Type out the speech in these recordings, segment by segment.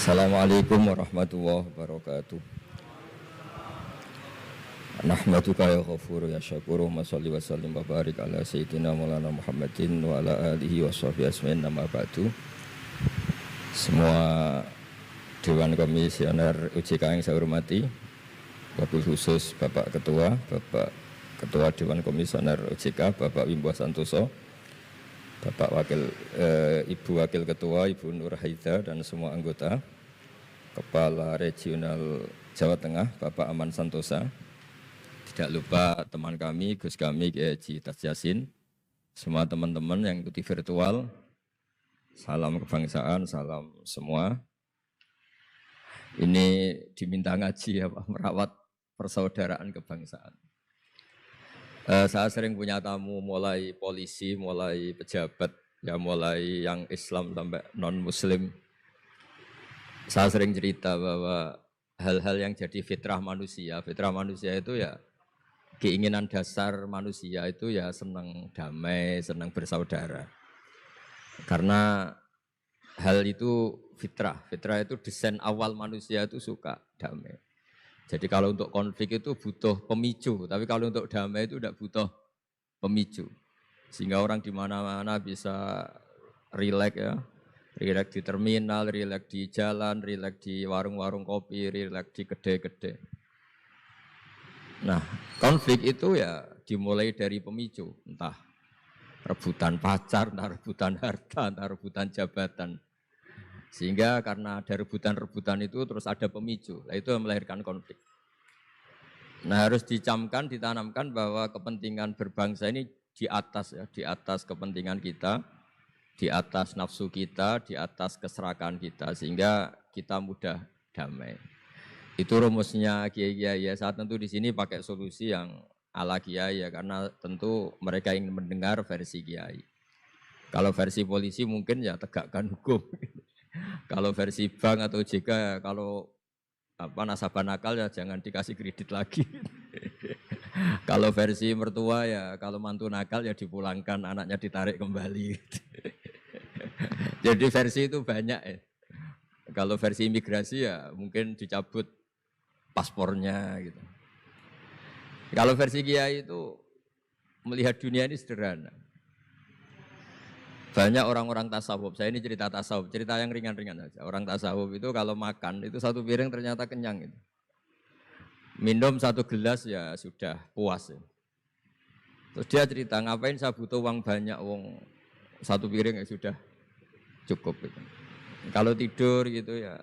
Assalamualaikum warahmatullahi wabarakatuh. Nahmaduka ya ghafuru ya syakuru wa salli wa sallim wa barik ala sayyidina maulana Muhammadin wa ala alihi wa sahbihi asmain nama ba'du. Semua Dewan Komisioner OJK yang saya hormati, wabil khusus Bapak Ketua Dewan Komisioner OJK, Bapak Wimbo Santoso, Bapak Ibu Wakil Ketua, Ibu Nur Haida, dan semua anggota, Kepala Regional Jawa Tengah, Bapak Aman Santosa. Tidak lupa teman kami, Gus kami, Kiai Haji Tas Yasin, semua teman-teman yang ikuti virtual, salam kebangsaan, salam semua. Ini diminta ngaji ya Pak, merawat persaudaraan kebangsaan. Saya sering punya tamu mulai polisi, mulai pejabat, ya mulai yang Islam sampai non-Muslim. Saya sering cerita bahwa hal-hal yang jadi fitrah manusia itu ya keinginan dasar manusia itu ya senang damai, senang bersaudara. Karena hal itu fitrah itu desain awal manusia itu suka damai. Jadi kalau untuk konflik itu butuh pemicu, tapi kalau untuk damai itu tidak butuh pemicu. Sehingga orang di mana-mana bisa rileks ya, rileks di terminal, rileks di jalan, rileks di warung-warung kopi, rileks di kedai-kedai. Nah, konflik itu ya dimulai dari pemicu, entah rebutan pacar, entah rebutan harta, entah rebutan jabatan. Sehingga karena ada rebutan-rebutan itu terus ada pemicu, nah itu yang melahirkan konflik. Nah harus dicamkan, ditanamkan bahwa kepentingan berbangsa ini di atas kepentingan kita, di atas nafsu kita, di atas keserakahan kita, sehingga kita mudah damai. Itu rumusnya kiai-kiai ya. Saat tentu di sini pakai solusi yang ala kiai ya, karena tentu mereka ingin mendengar versi kiai. Kalau versi polisi mungkin ya tegakkan hukum. Kalau versi bank atau OJK, kalau nasabah nakal ya jangan dikasih kredit lagi. Kalau versi mertua ya, kalau mantu nakal ya dipulangkan, anaknya ditarik kembali. Jadi versi itu banyak ya. Kalau versi imigrasi ya mungkin dicabut paspornya gitu. Kalau versi kiai itu melihat dunia ini sederhana. Banyak orang-orang tasawuf, saya ini cerita tasawuf, cerita yang ringan-ringan saja. Orang tasawuf itu kalau makan, itu satu piring ternyata kenyang. Gitu. Minum satu gelas ya sudah puas. Ya. Terus dia cerita, ngapain saya butuh uang banyak, satu piring ya sudah cukup. Gitu. Kalau tidur gitu ya,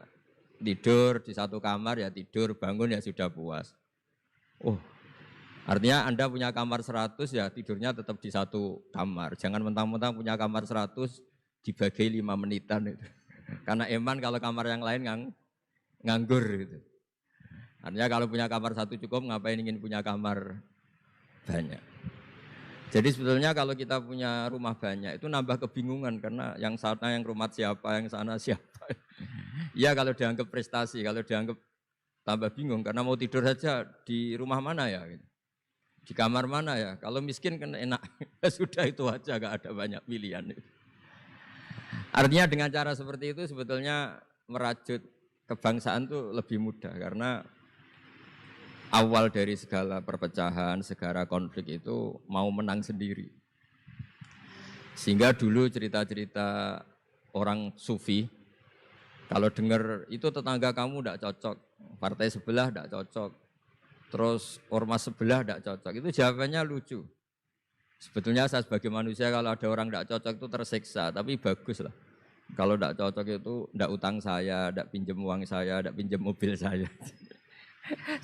tidur di satu kamar ya tidur, bangun ya sudah puas. Oh, artinya Anda punya kamar 100 ya tidurnya tetap di satu kamar. Jangan mentang-mentang punya kamar 100 dibagi 5 menitan itu. Karena eman kalau kamar yang lain nganggur gitu. Artinya kalau punya kamar 1 cukup, ngapain ingin punya kamar banyak. Jadi sebetulnya kalau kita punya rumah banyak itu nambah kebingungan karena yang sana yang rumah siapa, yang sana siapa. Ya kalau dianggap prestasi, kalau dianggap tambah bingung karena mau tidur saja di rumah mana ya gitu. Di kamar mana ya? Kalau miskin kan enak. Sudah itu aja, gak ada banyak pilihan. Artinya dengan cara seperti itu sebetulnya merajut kebangsaan itu lebih mudah. Karena awal dari segala perpecahan, segala konflik itu mau menang sendiri. Sehingga dulu cerita-cerita orang sufi, kalau dengar itu tetangga kamu tidak cocok, partai sebelah tidak cocok, terus ormas sebelah tidak cocok, itu jawabannya lucu. Sebetulnya saya sebagai manusia kalau ada orang tidak cocok itu tersiksa, tapi bagus lah. Kalau tidak cocok itu tidak utang saya, tidak pinjam uang saya, tidak pinjam mobil saya.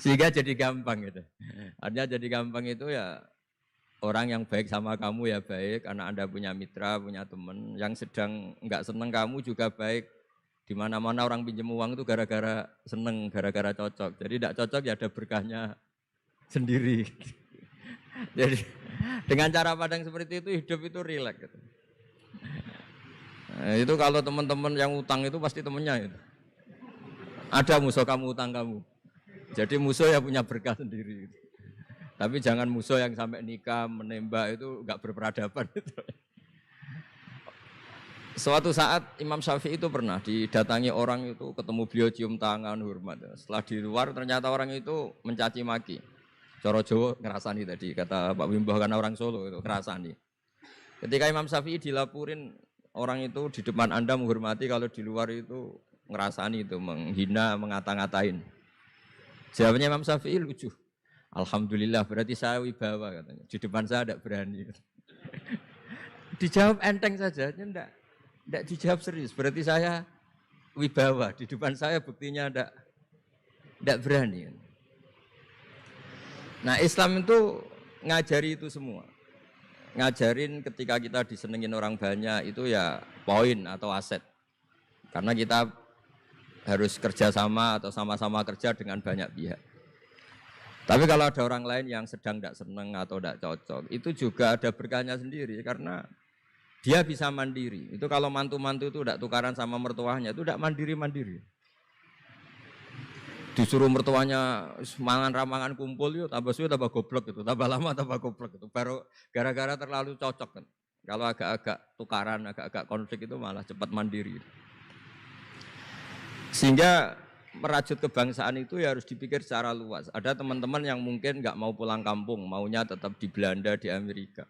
Sehingga jadi gampang gitu. Artinya jadi gampang itu ya orang yang baik sama kamu ya baik, karena Anda punya mitra, punya teman. Yang sedang nggak seneng kamu juga baik. Di mana-mana orang pinjam uang itu gara-gara seneng, gara-gara cocok. Jadi tidak cocok ya ada berkahnya sendiri. Jadi dengan cara pandang seperti itu hidup itu rileks. Gitu. Nah, itu kalau teman-teman yang utang itu pasti temennya itu. Ada musuh kamu utang kamu. Jadi musuh ya punya berkah sendiri. Gitu. Tapi jangan musuh yang sampai nikah menembak itu nggak berperadaban. Gitu. Suatu saat Imam Syafi'i itu pernah didatangi orang itu, ketemu beliau cium tangan hormat. Setelah di luar ternyata orang itu mencaci maki. Coro Jawa ngerasani tadi kata Pak Wimbah karena orang Solo itu ngerasani. Ketika Imam Syafi'i dilaporin orang itu di depan Anda menghormati, kalau di luar itu ngerasani itu menghina, mengata-ngatain. Jawabnya Imam Syafi'i lucu. Alhamdulillah berarti saya wibawa katanya. Di depan saya tidak berani. Dijawab enteng saja, enggak dijawab serius. Berarti saya wibawa, di depan saya buktinya enggak berani. Nah, Islam itu ngajari itu semua. Ngajarin ketika kita disenengin orang banyak itu ya poin atau aset. Karena kita harus kerjasama atau sama-sama kerja dengan banyak pihak. Tapi kalau ada orang lain yang sedang tidak senang atau tidak cocok, itu juga ada berkahnya sendiri karena dia bisa mandiri. Itu kalau mantu-mantu itu tidak tukaran sama mertuanya, itu tidak mandiri-mandiri. Disuruh mertuanya mangan ramangan kumpul yuk, tambah suwe tambah goblok itu, tambah lama tambah goblok itu. Baru gara-gara terlalu cocok kan. Kalau agak-agak tukaran, agak-agak konflik itu malah cepat mandiri. Sehingga merajut kebangsaan itu ya harus dipikir secara luas. Ada teman-teman yang mungkin nggak mau pulang kampung, maunya tetap di Belanda, di Amerika.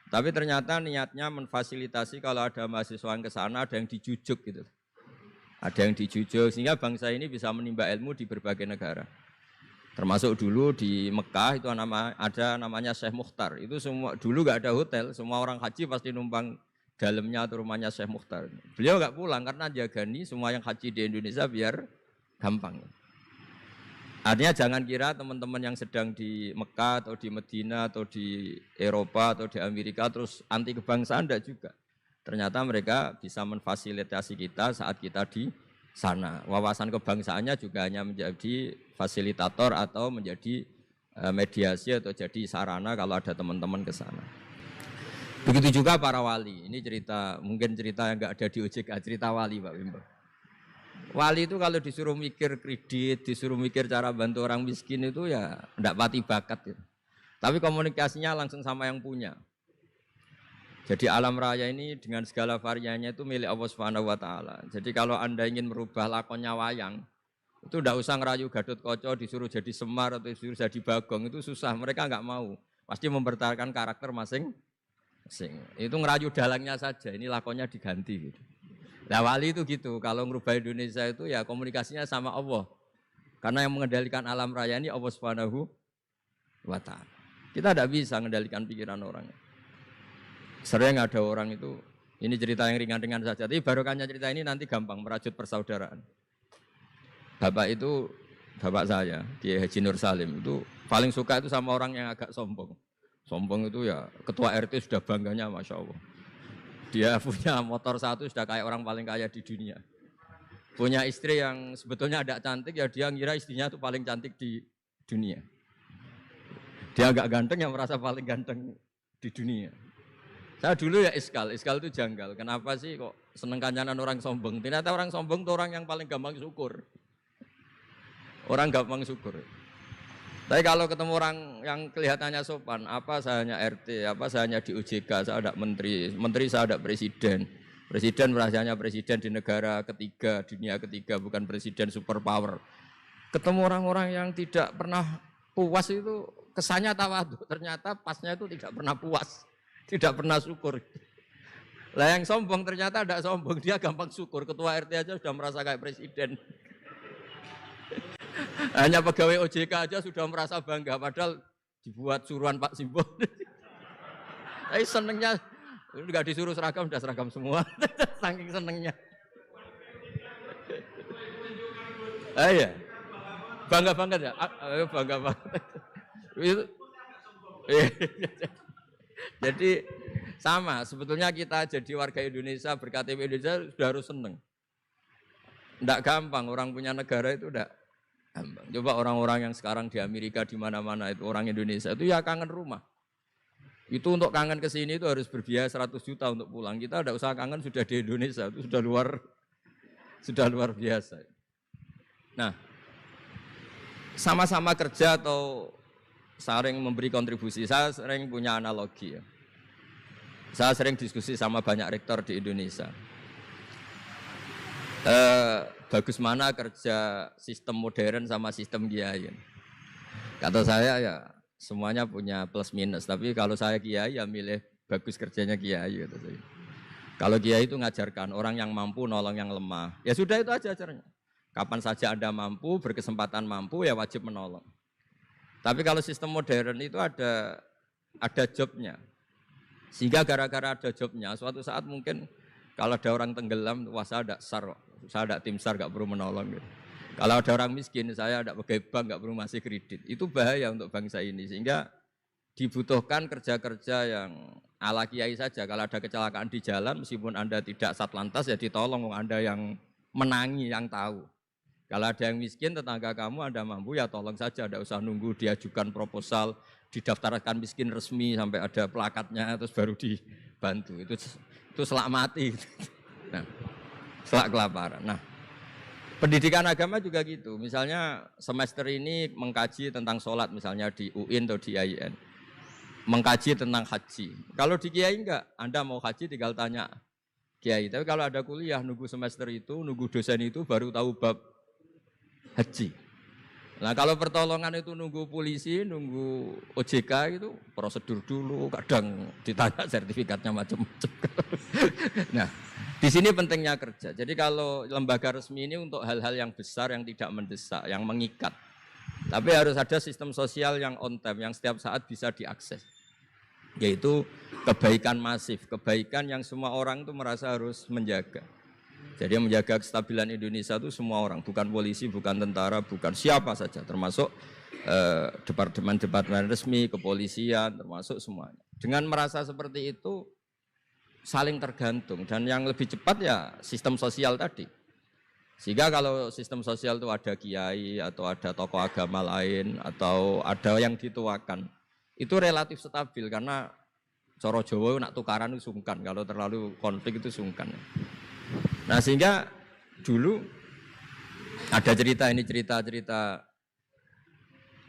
Tapi ternyata niatnya memfasilitasi kalau ada mahasiswa yang ke sana, ada yang dijujuk gitu. Ada yang dijujuk sehingga bangsa ini bisa menimba ilmu di berbagai negara. Termasuk dulu di Mekah itu ada namanya Syekh Mukhtar. Itu semua dulu nggak ada hotel, semua orang haji pasti numpang dalamnya atau rumahnya Syekh Mukhtar. Beliau nggak pulang karena jagani semua yang haji di Indonesia biar gampang. Artinya jangan kira teman-teman yang sedang di Mekah atau di Medina atau di Eropa atau di Amerika terus anti kebangsaan, enggak juga. Ternyata mereka bisa memfasilitasi kita saat kita di sana. Wawasan kebangsaannya juga hanya menjadi fasilitator atau menjadi mediasi atau jadi sarana kalau ada teman-teman ke sana. Begitu juga para wali. Ini cerita, mungkin cerita yang enggak ada di OJK, cerita wali Pak Wimbo. Wali itu kalau disuruh mikir kredit, disuruh mikir cara bantu orang miskin itu ya enggak pati bakat gitu. Tapi komunikasinya langsung sama yang punya. Jadi alam raya ini dengan segala variannya itu milik Allah Subhanahu wa taala. Jadi kalau Anda ingin merubah lakonnya wayang, itu enggak usah ngerayu Gatot Kaca disuruh jadi Semar atau disuruh jadi Bagong, itu susah, mereka enggak mau. Pasti mempertahankan karakter masing-masing. Itu ngerayu dalangnya saja, ini lakonnya diganti gitu. Nah wali itu gitu, kalau merubah Indonesia itu ya komunikasinya sama Allah. Karena yang mengendalikan alam raya ini Allah Subhanahu wa taala. Kita tidak bisa mengendalikan pikiran orang. Sering ada orang itu, ini cerita yang ringan-ringan saja, tapi barokahnya cerita ini nanti gampang merajut persaudaraan. Bapak itu, bapak saya, Kiai Haji Nur Salim, itu paling suka itu sama orang yang agak sombong. Sombong itu ya, ketua RT sudah bangganya Masya Allah. Dia punya motor satu sudah kayak orang paling kaya di dunia. Punya istri yang sebetulnya ada cantik, ya dia ngira istrinya itu paling cantik di dunia. Dia agak ganteng yang merasa paling ganteng di dunia. Saya dulu ya iskal itu janggal. Kenapa sih kok seneng kancanan orang sombong? Ternyata orang sombong itu orang yang paling gampang syukur. Orang gampang syukur. Tapi kalau ketemu orang yang kelihatannya sopan, apa saya hanya RT, apa saya hanya di OJK, saya ada menteri saya ada presiden. Presiden merasanya presiden di negara ketiga, dunia ketiga, bukan presiden superpower. Ketemu orang-orang yang tidak pernah puas itu kesannya tawadhu, ternyata pasnya itu tidak pernah puas. Tidak pernah syukur. Lah yang sombong ternyata tidak sombong, dia gampang syukur. Ketua RT aja sudah merasa kayak presiden. Hanya pegawai OJK aja sudah merasa bangga, padahal dibuat suruhan Pak Simbo. Tapi senengnya, enggak disuruh seragam, sudah seragam semua. Saking senengnya. Iya. Bangga banget ya? Bangga banget. Jadi sama, sebetulnya kita jadi warga Indonesia, berKTP Indonesia sudah harus seneng. Tidak gampang, orang punya negara itu tidak gampang. Coba orang-orang yang sekarang di Amerika, di mana-mana itu orang Indonesia itu ya kangen rumah. Itu untuk kangen ke sini itu harus berbiaya 100 juta untuk pulang. Kita tidak usah kangen, sudah di Indonesia, itu sudah luar biasa. Nah, sama-sama kerja atau sering memberi kontribusi. Saya sering punya analogi ya. Saya sering diskusi sama banyak rektor di Indonesia. Bagus mana kerja sistem modern sama sistem kiai. Kata saya ya semuanya punya plus minus, tapi kalau saya kiai ya milih bagus kerjanya kiai gitu. Kalau kiai itu ngajarkan orang yang mampu nolong yang lemah. Ya sudah itu aja ajarnya. Kapan saja Anda mampu, berkesempatan mampu ya wajib menolong. Tapi kalau sistem modern itu ada jobnya. Sehingga gara-gara ada jobnya, suatu saat mungkin kalau ada orang tenggelam, wah saya ada tim SAR gak perlu menolong. Gitu. Kalau ada orang miskin, saya ada pegawai bank gak perlu ngasih kredit. Itu bahaya untuk bangsa ini. Sehingga dibutuhkan kerja-kerja yang ala kiai saja. Kalau ada kecelakaan di jalan, meskipun Anda tidak satlantas, ya ditolong Anda yang menangi, yang tahu. Kalau ada yang miskin, tetangga kamu Anda mampu, ya tolong saja. Tidak usah nunggu diajukan proposal, didaftarkan miskin resmi, sampai ada plakatnya, terus baru dibantu. Itu selak mati. Nah, selak kelaparan. Nah, pendidikan agama juga gitu. Misalnya semester ini mengkaji tentang sholat, misalnya di UIN atau di IAIN. Mengkaji tentang haji. Kalau di kiai enggak, Anda mau haji tinggal tanya kiai. Tapi kalau ada kuliah, nunggu semester itu, nunggu dosen itu baru tahu bab haji. Nah kalau pertolongan itu nunggu polisi, nunggu OJK itu prosedur dulu, kadang ditanya sertifikatnya macam-macam. Nah di sini pentingnya kerja. Jadi kalau lembaga resmi ini untuk hal-hal yang besar, yang tidak mendesak, yang mengikat. Tapi harus ada sistem sosial yang on time, yang setiap saat bisa diakses. Yaitu kebaikan masif, kebaikan yang semua orang itu merasa harus menjaga. Jadi yang menjaga kestabilan Indonesia itu semua orang, bukan polisi, bukan tentara, bukan siapa saja, termasuk departemen-departemen resmi, kepolisian, termasuk semuanya. Dengan merasa seperti itu, saling tergantung. Dan yang lebih cepat ya sistem sosial tadi. Sehingga kalau sistem sosial itu ada kiai, atau ada tokoh agama lain, atau ada yang dituakan, itu relatif stabil, karena coro Jawa nak tukaran itu sungkan, kalau terlalu konflik itu sungkan. Nah sehingga dulu ada cerita,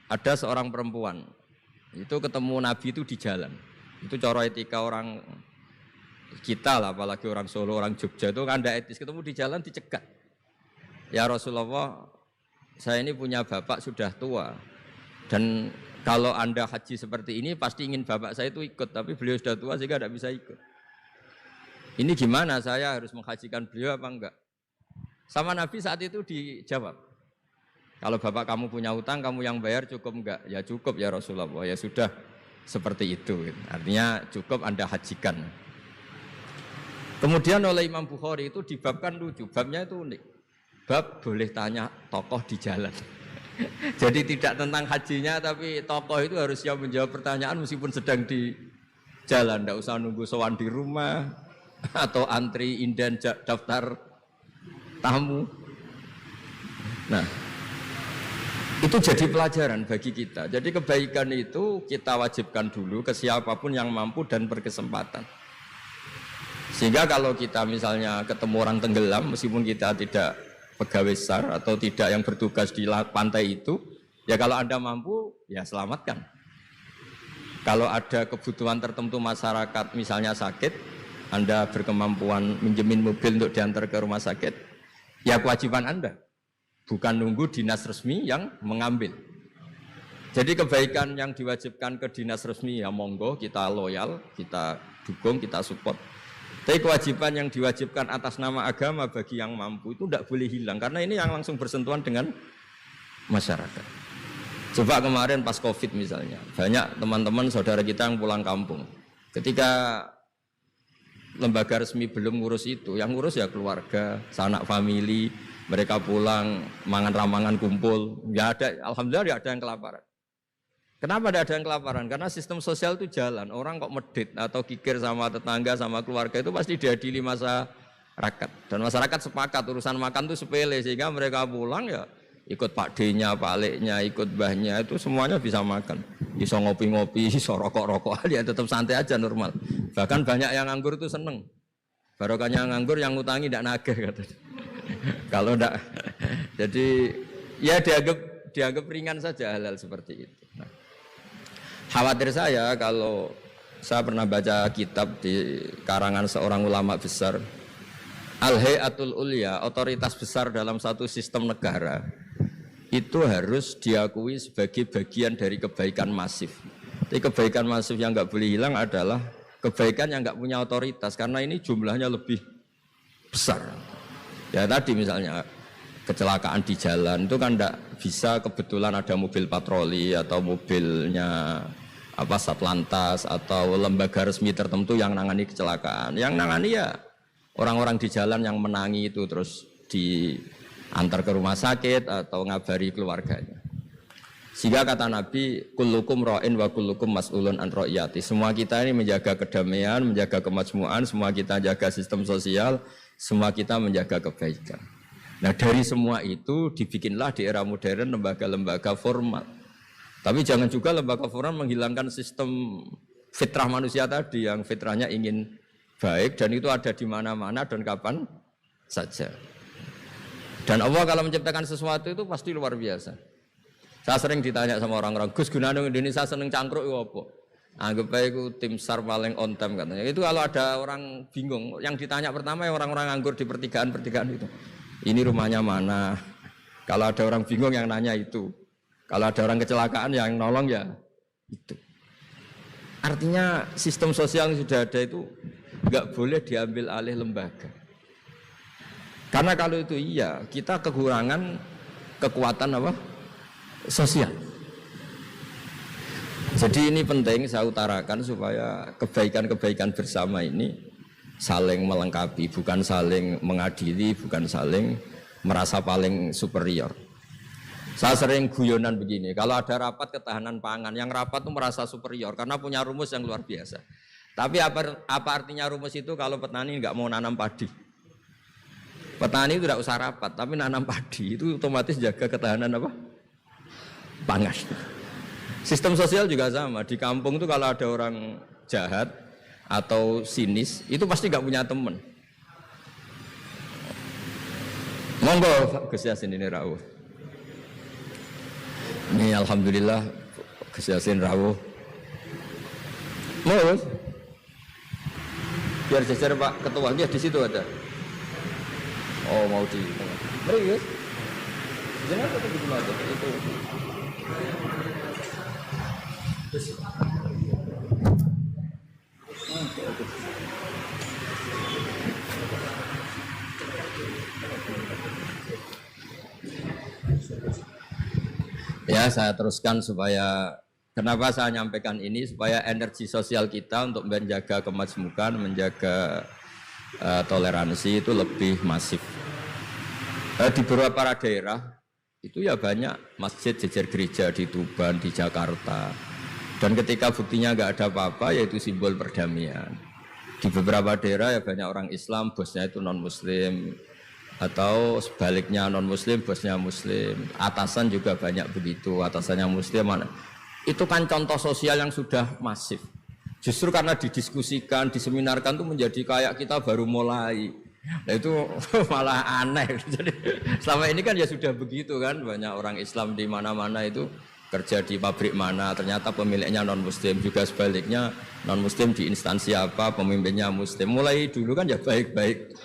ada seorang perempuan itu ketemu Nabi itu di jalan. Itu cara etika orang kita lah, apalagi orang Solo, orang Jogja itu kan ada etis, ketemu di jalan dicegat. Ya Rasulullah, saya ini punya bapak sudah tua, dan kalau Anda haji seperti ini pasti ingin bapak saya itu ikut, tapi beliau sudah tua sehingga tidak bisa ikut. Ini gimana, saya harus menghajikan beliau apa enggak? Sama Nabi saat itu dijawab, kalau bapak kamu punya utang, kamu yang bayar, cukup enggak? Ya cukup ya Rasulullah, ya sudah seperti itu. Artinya cukup Anda hajikan. Kemudian oleh Imam Bukhari itu dibabkan lucu, babnya itu unik. Bab boleh tanya tokoh di jalan. Jadi tidak tentang hajinya, tapi tokoh itu harus siap menjawab pertanyaan meskipun sedang di jalan. Tidak usah nunggu sowan di rumah, atau antri inden daftar tamu. Nah, itu jadi pelajaran bagi kita. Jadi kebaikan itu kita wajibkan dulu ke siapapun yang mampu dan berkesempatan. Sehingga kalau kita misalnya ketemu orang tenggelam, meskipun kita tidak pegawai SAR atau tidak yang bertugas di pantai itu, ya kalau Anda mampu, ya selamatkan. Kalau ada kebutuhan tertentu masyarakat, misalnya sakit, Anda berkemampuan minjemin mobil untuk diantar ke rumah sakit, ya kewajiban Anda, bukan nunggu dinas resmi yang mengambil. Jadi kebaikan yang diwajibkan ke dinas resmi ya monggo, kita loyal, kita dukung, kita support. Tapi kewajiban yang diwajibkan atas nama agama bagi yang mampu itu tidak boleh hilang, karena ini yang langsung bersentuhan dengan masyarakat. Coba kemarin pas COVID misalnya, banyak teman-teman saudara kita yang pulang kampung. Ketika lembaga resmi belum ngurus itu, yang ngurus ya keluarga, sanak famili, mereka pulang, mangan ramangan kumpul, ya ada, alhamdulillah ya ada yang kelaparan. Kenapa ada yang kelaparan? Karena sistem sosial itu jalan, orang kok medit atau kikir sama tetangga, sama keluarga itu pasti diadili masyarakat. Dan masyarakat sepakat urusan makan itu sepele, sehingga mereka pulang ya ikut Pak D-nya, Pak Lek-nya, ikut Mbahnya, itu semuanya bisa makan. Bisa ngopi-ngopi, bisa rokok-rokok, ya tetap santai aja normal. Bahkan banyak yang nganggur itu seneng. Barokahnya nganggur yang ngutangi tidak nagih katanya. Kalau tidak, jadi ya dianggap ringan saja hal-hal seperti itu. Nah, khawatir saya kalau saya pernah baca kitab di karangan seorang ulama besar, Al-Hayatul Ulya, otoritas besar dalam satu sistem negara, itu harus diakui sebagai bagian dari kebaikan masif. Tapi kebaikan masif yang nggak boleh hilang adalah kebaikan yang nggak punya otoritas, karena ini jumlahnya lebih besar. Ya tadi misalnya kecelakaan di jalan itu kan tidak bisa kebetulan ada mobil patroli atau mobilnya Satlantas atau lembaga resmi tertentu yang nangani kecelakaan. Yang nangani ya orang-orang di jalan yang menangi itu terus diantar ke rumah sakit atau ngabari keluarganya. Sehingga kata Nabi, kullukum ra'in wa kullukum mas'ulun an ra'iyati. Semua kita ini menjaga kedamaian, menjaga kemajmuan, semua kita jaga sistem sosial, semua kita menjaga kebaikan. Nah dari semua itu dibikinlah di era modern lembaga-lembaga formal. Tapi jangan juga lembaga formal menghilangkan sistem fitrah manusia tadi yang fitrahnya ingin baik dan itu ada di mana-mana dan kapan saja. Dan Allah kalau menciptakan sesuatu itu pasti luar biasa. Saya sering ditanya sama orang-orang, Gus gunane Indonesia seneng cangkruk itu apa? Anggap aja itu tim SAR paling on time katanya. Itu kalau ada orang bingung, yang ditanya pertama ya orang-orang nganggur di pertigaan-pertigaan itu. Ini rumahnya mana? Kalau ada orang bingung yang nanya itu. Kalau ada orang kecelakaan yang nolong ya itu. Artinya sistem sosial yang sudah ada itu nggak boleh diambil alih lembaga. Karena kalau itu iya, kita kekurangan kekuatan apa? Sosial. Jadi ini penting saya utarakan supaya kebaikan-kebaikan bersama ini saling melengkapi, bukan saling mengadili, bukan saling merasa paling superior. Saya sering guyonan begini, kalau ada rapat ketahanan pangan, yang rapat itu merasa superior karena punya rumus yang luar biasa. Tapi apa artinya rumus itu kalau petani nggak mau nanam padi? Petani itu tidak usah rapat, tapi nanam padi itu otomatis jaga ketahanan apa? Pangan. Sistem sosial juga sama. Di kampung itu kalau ada orang jahat atau sinis, itu pasti nggak punya teman. Monggo Gus Yasin ini rawuh. Ini alhamdulillah Gus Yasin rawuh. Mau biar jajar Pak Ketua, dia di situ ada. Oh mau di. Mari Gus. Jangan tetap di mana itu. Ya saya teruskan supaya kenapa saya nyampaikan ini supaya energi sosial kita untuk menjaga kemajmukan, menjaga toleransi itu lebih masif. Di beberapa daerah itu ya banyak masjid jejer gereja di Tuban, di Jakarta. Dan ketika buktinya nggak ada apa-apa yaitu simbol perdamaian. Di beberapa daerah ya banyak orang Islam, bosnya itu non-Muslim. Atau sebaliknya non-Muslim, bosnya Muslim. Atasan juga banyak begitu, atasannya Muslim. Itu kan contoh sosial yang sudah masif. Justru karena didiskusikan, diseminarkan itu menjadi kayak kita baru mulai. Nah itu malah aneh. Jadi selama ini kan ya sudah begitu kan, banyak orang Islam di mana-mana itu kerja di pabrik mana, ternyata pemiliknya non-Muslim, juga sebaliknya non-Muslim di instansi apa, pemimpinnya Muslim. Mulai dulu kan ya baik-baik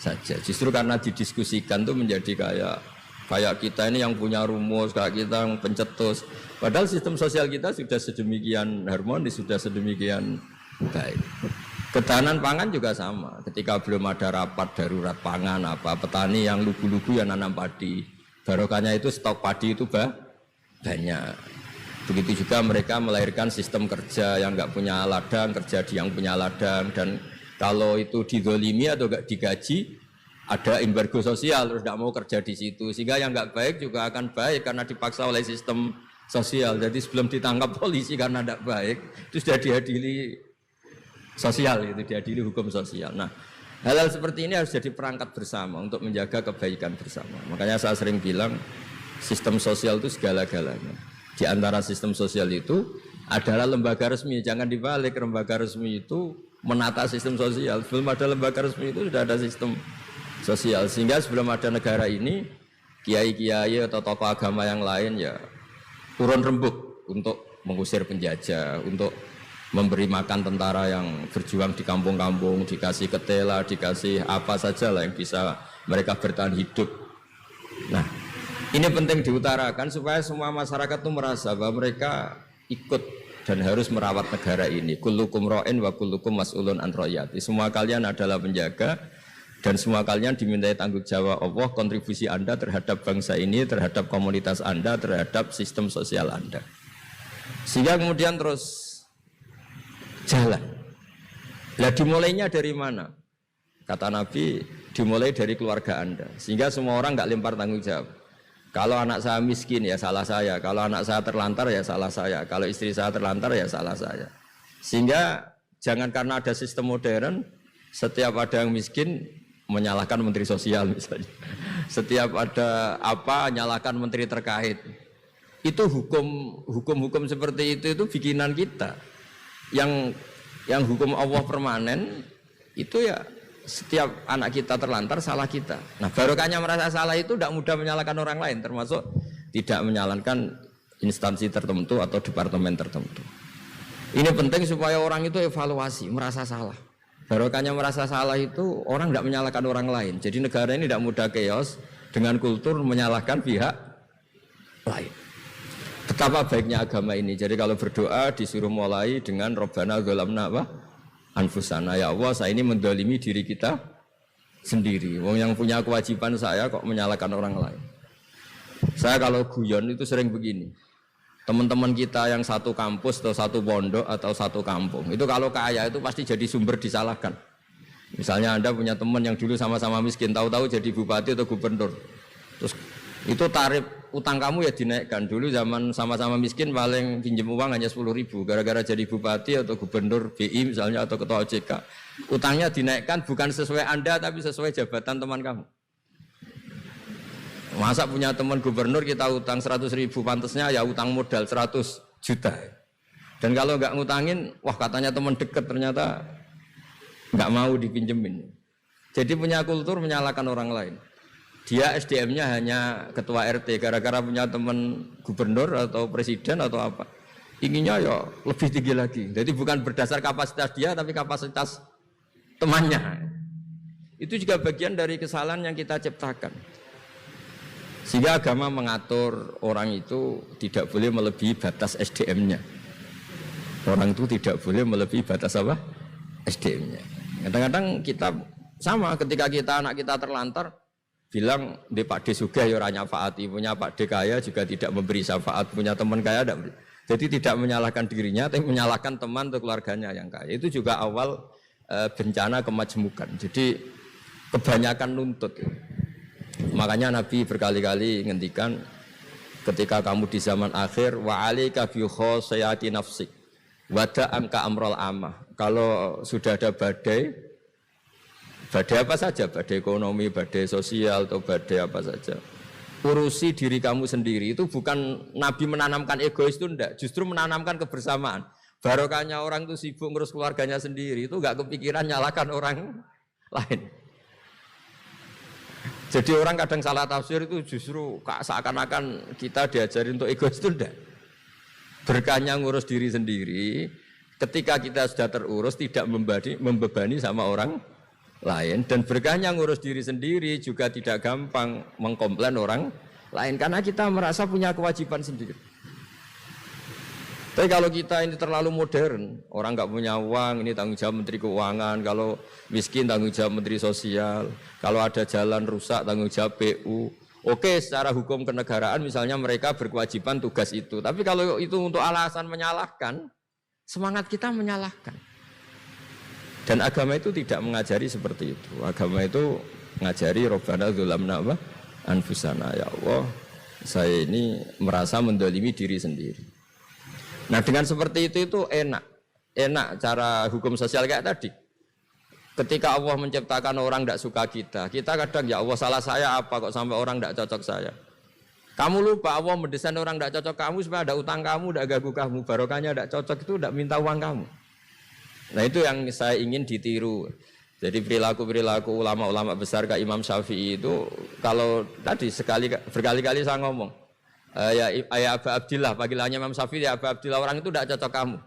saja. Justru karena didiskusikan tuh menjadi kayak kita ini yang punya rumus, kayak kita yang pencetus. Padahal sistem sosial kita sudah sedemikian harmonis, sudah sedemikian baik. Ketahanan pangan juga sama. Ketika belum ada rapat darurat pangan apa, petani yang lugu-lugu yang nanam padi, barokahnya itu stok padi itu banyak. Begitu juga mereka melahirkan sistem kerja yang nggak punya ladang, kerja di yang punya ladang, dan kalau itu didolimi atau nggak digaji, ada embargo sosial, terus nggak mau kerja di situ, sehingga yang nggak baik juga akan baik karena dipaksa oleh sistem sosial. Jadi sebelum ditangkap polisi karena tidak baik, itu sudah diadili sosial, itu diadili hukum sosial. Nah, hal-hal seperti ini harus jadi perangkat bersama untuk menjaga kebaikan bersama. Makanya saya sering bilang sistem sosial itu segala-galanya. Di antara sistem sosial itu adalah lembaga resmi. Jangan dibalik, lembaga resmi itu menata sistem sosial. Sebelum ada lembaga resmi itu sudah ada sistem sosial. Sehingga sebelum ada negara ini, kiai-kiai atau tokoh agama yang lain ya turun rembuk untuk mengusir penjajah, untuk memberi makan tentara yang berjuang di kampung-kampung, dikasih ketela, dikasih apa saja lah yang bisa mereka bertahan hidup. Nah, ini penting diutarakan supaya semua masyarakat itu merasa bahwa mereka ikut dan harus merawat negara ini. Kullukum ra'in wa kullukum mas'ulun an ra'iyati. Semua kalian adalah penjaga dan semua kalian dimintai tanggung jawab Allah, kontribusi Anda terhadap bangsa ini, terhadap komunitas Anda, terhadap sistem sosial Anda. Sehingga kemudian terus jalan. Lah dimulainya dari mana? Kata Nabi, dimulai dari keluarga Anda. Sehingga semua orang nggak lempar tanggung jawab. Kalau anak saya miskin ya salah saya. Kalau anak saya terlantar ya salah saya. Kalau istri saya terlantar ya salah saya. Sehingga jangan karena ada sistem modern, setiap ada yang miskin menyalahkan menteri sosial misalnya. Setiap ada apa nyalahkan menteri terkait. Itu hukum seperti itu bikinan kita. Yang hukum Allah permanen itu ya setiap anak kita terlantar salah kita. Nah barokahnya merasa salah itu tidak mudah menyalahkan orang lain, termasuk tidak menyalahkan instansi tertentu atau departemen tertentu. Ini penting supaya orang itu evaluasi, merasa salah. Barokahnya merasa salah itu orang tidak menyalahkan orang lain. Jadi negara ini tidak mudah chaos dengan kultur menyalahkan pihak lain. Betapa baiknya agama ini. Jadi kalau berdoa disuruh mulai dengan Rabbana dzalamna anfusana. Ya Allah, saya ini mendolimi diri kita sendiri. Wong yang punya kewajiban saya kok menyalahkan orang lain. Saya kalau guyon itu sering begini. Teman-teman kita yang satu kampus atau satu pondok atau satu kampung, itu kalau kaya itu pasti jadi sumber disalahkan. Misalnya Anda punya teman yang dulu sama-sama miskin, tahu-tahu jadi bupati atau gubernur. Terus itu tarif utang kamu ya dinaikkan. Dulu zaman sama-sama miskin paling pinjam uang hanya 10.000. Gara-gara jadi bupati atau gubernur BI misalnya atau ketua OJK, utangnya dinaikkan bukan sesuai Anda tapi sesuai jabatan teman kamu. Masa punya teman gubernur kita utang 100.000, pantasnya ya utang modal 100 juta. Dan kalau nggak ngutangin, wah katanya teman dekat ternyata nggak mau dipinjemin. Jadi punya kultur menyalahkan orang lain. Dia SDM-nya hanya ketua RT gara-gara punya teman gubernur atau presiden atau apa. Inginnya ya lebih tinggi lagi. Jadi bukan berdasar kapasitas dia tapi kapasitas temannya. Itu juga bagian dari kesalahan yang kita ciptakan. Sehingga agama mengatur orang itu tidak boleh melebihi batas SDM-nya. Orang itu tidak boleh melebihi batas apa? SDM-nya. Kadang-kadang kita sama ketika anak kita terlantar bilang di Pak D sugih ya ora nyafaati, punya Pak D kaya juga tidak memberi syafaat, punya teman kaya tidak beri. Jadi tidak menyalahkan dirinya tapi menyalahkan teman atau keluarganya yang kaya. Itu juga awal bencana kemajmukan. Jadi kebanyakan nuntut. Makanya Nabi berkali-kali ngendikan ketika kamu di zaman akhir wa alika bi khosayati nafsik wada angka amrol amah. Kalau sudah ada badai apa saja, badai ekonomi, badai sosial, atau badai apa saja, urusi diri kamu sendiri. Itu bukan Nabi menanamkan egois itu enggak, justru menanamkan kebersamaan. Barokahnya orang itu sibuk ngurus keluarganya sendiri, itu enggak kepikiran nyalakan orang lain. Jadi orang kadang salah tafsir itu justru seakan-akan kita diajarin untuk egois itu enggak. Berkahnya ngurus diri sendiri, ketika kita sudah terurus tidak membebani sama orang lain, dan berkahnya ngurus diri sendiri juga tidak gampang mengkomplain orang lain karena kita merasa punya kewajiban sendiri. Tapi kalau kita ini terlalu modern, orang nggak punya uang, ini tanggung jawab Menteri Keuangan, kalau miskin tanggung jawab Menteri Sosial, kalau ada jalan rusak tanggung jawab PU. Oke, secara hukum kenegaraan misalnya mereka berkewajiban tugas itu, tapi kalau itu untuk alasan menyalahkan, semangat kita menyalahkan. Dan agama itu tidak mengajari seperti itu. Agama itu mengajari Rabbana dzalamna anfusana. Ya Allah, saya ini merasa mendolimi diri sendiri. Nah dengan seperti itu enak cara hukum sosial kayak tadi. Ketika Allah menciptakan orang tidak suka kita kadang ya Allah salah saya apa kok sampai orang tidak cocok saya. Kamu lupa Allah mendesain orang tidak cocok kamu supaya ada utang kamu, tidak ganggu kamu. Barokahnya tidak cocok itu tidak minta uang kamu. Nah itu yang saya ingin ditiru. Jadi perilaku ulama-ulama besar kayak Imam Syafi'i itu kalau tadi berkali-kali saya ngomong ya Aba Abdillah, panggilannya Imam Syafi'i ya Aba Abdillah, orang itu tidak cocok kamu.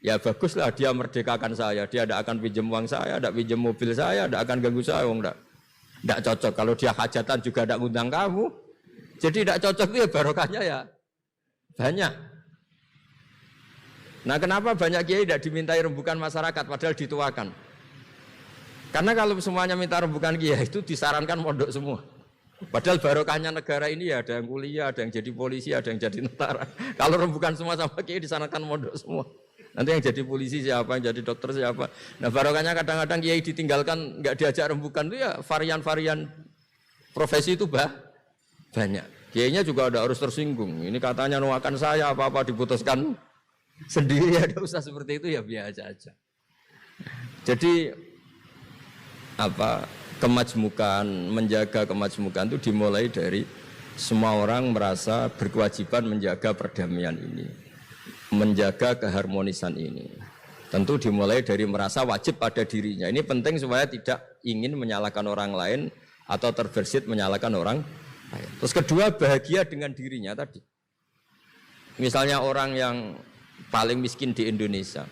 Ya baguslah dia merdekakan saya, dia tidak akan pinjam uang saya, tidak pinjam mobil saya, tidak akan ganggu saya, tidak cocok. Kalau dia hajatan juga tidak ngundang kamu, jadi tidak cocok itu ya barokahnya ya banyak. Nah kenapa banyak kiai tidak dimintai rembukan masyarakat padahal dituakan? Karena kalau semuanya minta rembukan kiai itu disarankan mondok semua. Padahal barokahnya negara ini ya ada yang kuliah, ada yang jadi polisi, ada yang jadi tentara. Kalau rembukan semua sama kiai disarankan mondok semua. Nanti yang jadi polisi siapa, yang jadi dokter siapa. Nah barokahnya kadang-kadang kiai ditinggalkan, nggak diajak rembukan itu ya varian-varian profesi itu banyak. Kiainya juga ada harus tersinggung. Ini katanya nuakan saya, apa-apa diputuskan sendiri, ada usah seperti itu ya biasa aja. Jadi kemajmukan, menjaga kemajmukan itu dimulai dari semua orang merasa berkewajiban menjaga perdamaian ini, menjaga keharmonisan ini. Tentu dimulai dari merasa wajib pada dirinya. Ini penting supaya tidak ingin menyalahkan orang lain atau terbersit menyalahkan orang lain. Terus kedua, bahagia dengan dirinya tadi. Misalnya orang yang paling miskin di Indonesia,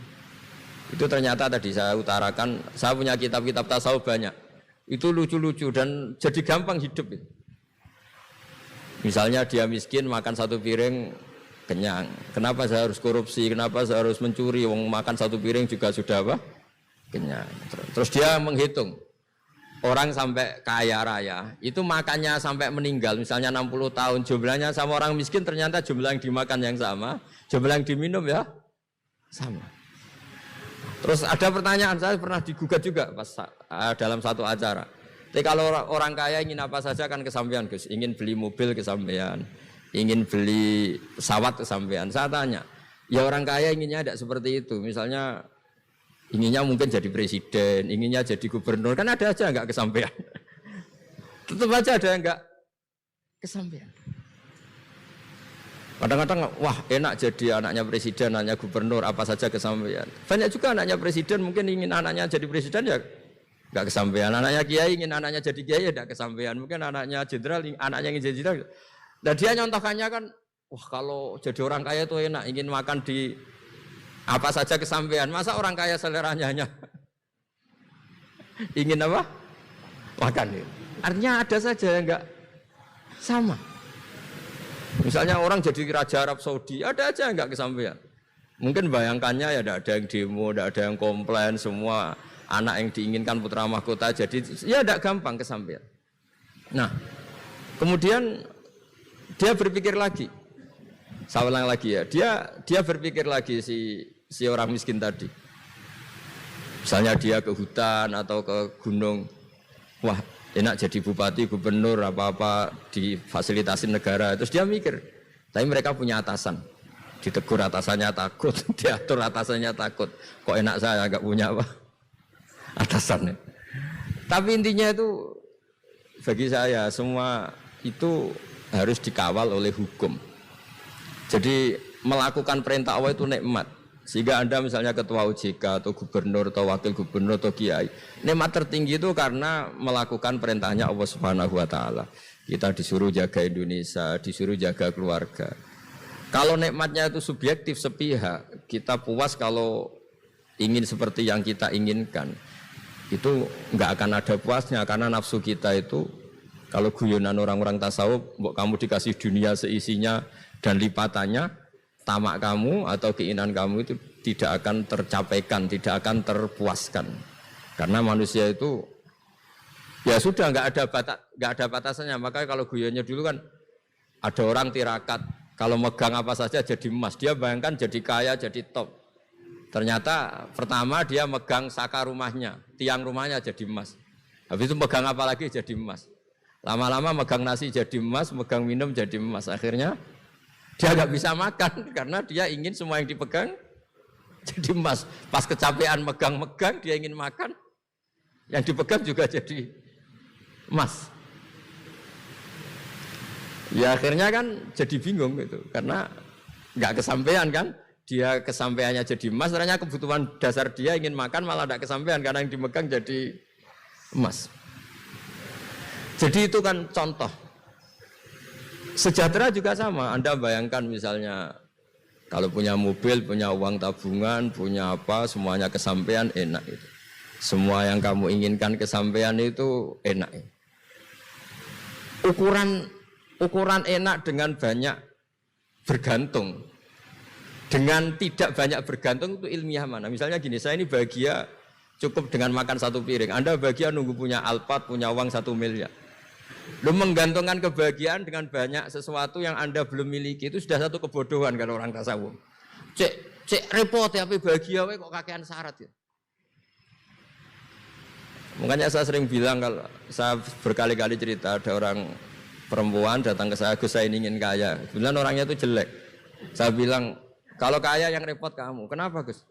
itu ternyata tadi saya utarakan, saya punya kitab-kitab tasawuf banyak. Itu lucu-lucu dan jadi gampang hidup itu. Misalnya dia miskin makan satu piring kenyang. Kenapa saya harus korupsi? Kenapa saya harus mencuri? Wong makan satu piring juga sudah kenyang. Terus dia menghitung orang sampai kaya raya itu makannya sampai meninggal, misalnya 60 tahun, jumlahnya sama orang miskin ternyata jumlah yang dimakan yang sama, jumlah yang diminum ya sama. Terus ada pertanyaan, saya pernah digugat juga pas dalam satu acara. Tapi kalau orang kaya ingin apa saja kan kesampaian, Gus. Ingin beli mobil kesampaian, ingin beli pesawat kesampaian. Saya tanya, ya orang kaya inginnya tidak seperti itu. Misalnya inginnya mungkin jadi presiden, inginnya jadi gubernur, kan ada aja enggak kesampaian. Tetap aja ada enggak kesampaian. Kadang-kadang, wah enak jadi anaknya presiden, anaknya gubernur, apa saja kesampaian. Banyak juga anaknya presiden, mungkin ingin anaknya jadi presiden ya enggak kesampaian. Anaknya kiai ingin anaknya jadi kiai ya enggak kesampaian. Mungkin anaknya jenderal, anaknya ingin jadi jenderal. Dan dia nyontohkannya kan, wah kalau jadi orang kaya itu enak, ingin makan di apa saja kesampaian. Masa orang kaya seleranya hanya ingin apa? Makan. Artinya ada saja yang enggak sama. Misalnya orang jadi raja Arab Saudi, ada aja enggak kesampaian. Mungkin bayangkannya ya tidak ada yang demo, tidak ada yang komplain, semua anak yang diinginkan putra mahkota jadi ya tidak gampang kesampaian. Nah, kemudian dia berpikir lagi. Saya ulang lagi ya, dia berpikir lagi si orang miskin tadi. Misalnya dia ke hutan atau ke gunung, wah enak jadi bupati, gubernur, apa-apa difasilitasi negara. Terus dia mikir, tapi mereka punya atasan. Ditegur atasannya takut, diatur atasannya takut. Kok enak saya nggak punya apa? Atasan. Tapi intinya itu bagi saya semua itu harus dikawal oleh hukum. Jadi melakukan perintah Allah itu nikmat. Sehingga Anda misalnya ketua OJK atau gubernur atau wakil gubernur atau kiai, nikmat tertinggi itu karena melakukan perintahnya Allah Subhanahu wa taala. Kita disuruh jaga Indonesia, disuruh jaga keluarga. Kalau nikmatnya itu subjektif sepihak, kita puas kalau ingin seperti yang kita inginkan. Itu enggak akan ada puasnya karena nafsu kita itu kalau guyonan orang-orang tasawuf, kamu dikasih dunia seisinya dan lipatannya, tamak kamu atau keinginan kamu itu tidak akan tercapaikan, tidak akan terpuaskan. Karena manusia itu ya sudah nggak ada batasannya. Makanya kalau guyonnya dulu kan ada orang tirakat, kalau megang apa saja jadi emas. Dia bayangkan jadi kaya, jadi top. Ternyata pertama dia megang saka rumahnya, tiang rumahnya jadi emas. Habis itu megang apa lagi jadi emas. Lama-lama megang nasi jadi emas, megang minum jadi emas. Akhirnya dia nggak bisa makan karena dia ingin semua yang dipegang jadi emas. Pas kecapean megang-megang dia ingin makan, yang dipegang juga jadi emas. Ya akhirnya kan jadi bingung gitu karena nggak kesampaian kan. Dia kesampaiannya jadi emas, ternyata kebutuhan dasar dia ingin makan malah tidak kesampaian karena yang dimegang jadi emas. Jadi itu kan contoh. Sejahtera juga sama. Anda bayangkan misalnya Kalau punya mobil, punya uang tabungan, punya apa, semuanya kesampaian enak itu. Semua yang kamu inginkan kesampaian itu enak. Ukuran enak dengan banyak bergantung, dengan tidak banyak bergantung itu ilmiah mana? Misalnya gini, saya ini bahagia cukup dengan makan satu piring. Anda bahagia nunggu punya Alphard, punya uang 1 miliar. Lu menggantungkan kebahagiaan dengan banyak sesuatu yang Anda belum miliki itu sudah satu kebodohan kalau orang tasawuf. Cek repot ya, tapi bahagia kok kakean syarat ya. Makanya saya sering bilang, kalau saya berkali-kali cerita ada orang perempuan datang ke saya, Gus saya ingin kaya. Bilang orangnya itu jelek. Saya bilang, kalau kaya yang repot kamu. Kenapa Gus?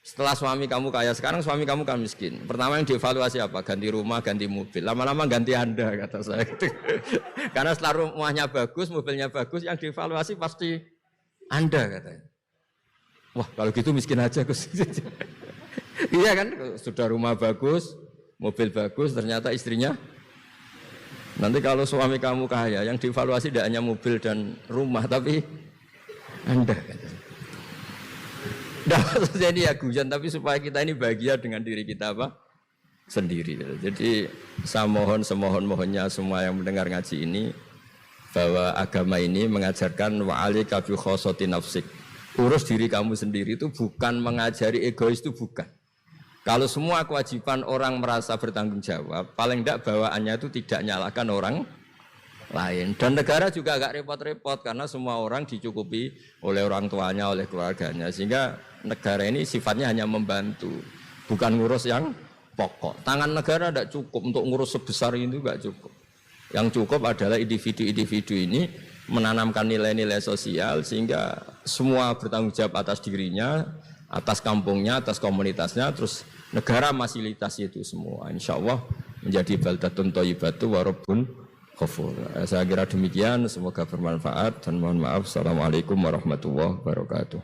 Setelah suami kamu kaya, sekarang suami kamu kan miskin. Pertama yang dievaluasi apa? Ganti rumah, ganti mobil. Lama-lama ganti Anda, kata saya. Karena setelah rumahnya bagus, mobilnya bagus, yang dievaluasi pasti Anda, katanya. Wah, kalau gitu miskin aja Gus. Iya kan, sudah rumah bagus, mobil bagus, ternyata istrinya. Nanti kalau suami kamu kaya, yang dievaluasi tidak hanya mobil dan rumah, tapi Anda. Nah, maksudnya ini ya guyon, tapi supaya kita ini bahagia dengan diri kita apa? Sendiri. Jadi saya mohon semohon-mohonnya semua yang mendengar ngaji ini, bahwa agama ini mengajarkan wa'alika bi khossati nafsik. Urus diri kamu sendiri itu bukan mengajari egois, itu bukan. Kalau semua kewajiban orang merasa bertanggung jawab, paling tidak bawaannya itu tidak nyalahkan orang lain. Dan negara juga agak repot-repot karena semua orang dicukupi oleh orang tuanya, oleh keluarganya. Sehingga negara ini sifatnya hanya membantu, bukan ngurus yang pokok. Tangan negara tidak cukup untuk ngurus sebesar itu, tidak cukup. Yang cukup adalah individu-individu ini menanamkan nilai-nilai sosial sehingga semua bertanggung jawab atas dirinya, atas kampungnya, atas komunitasnya, terus negara fasilitasi itu semua. Insya Allah menjadi baldatun thayyibatu wa rabbun ghafur. Saya kira demikian, semoga bermanfaat dan mohon maaf. Assalamualaikum warahmatullahi wabarakatuh.